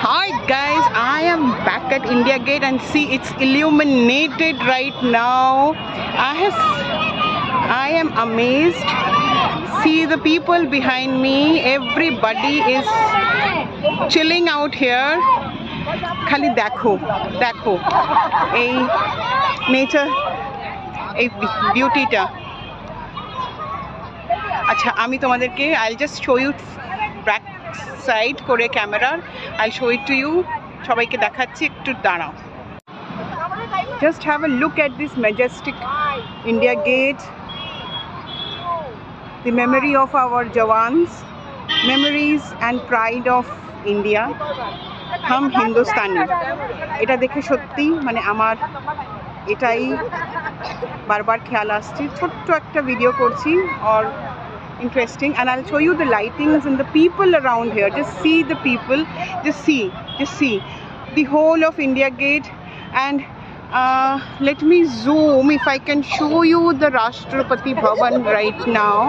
Hi guys, I am back at India Gate and see it's illuminated right now. I am amazed. See the people behind me, everybody is chilling out here. খালি দেখো দেখো এই nature, এই বিউটিটা। আচ্ছা আমি তোমাদেরকে I'll just show you back side করে ক্যামেরার, I'll show it to you. সবাইকে দেখাচ্ছি, একটু দাঁড়াও। Just have a look at this majestic India Gate. The memory of our Jawans, memories and pride of India. हम हिंदुस्तानी। এটা দেখে সত্যি মানে আমার এটাই বারবার খেয়াল আসছে। ছোট্ট একটা ভিডিও করছি or interesting, and I'll show you the lightings and the people around here. Just see the people, just see the whole of India Gate. And let me zoom if I can show you the Rashtrapati Bhavan right now.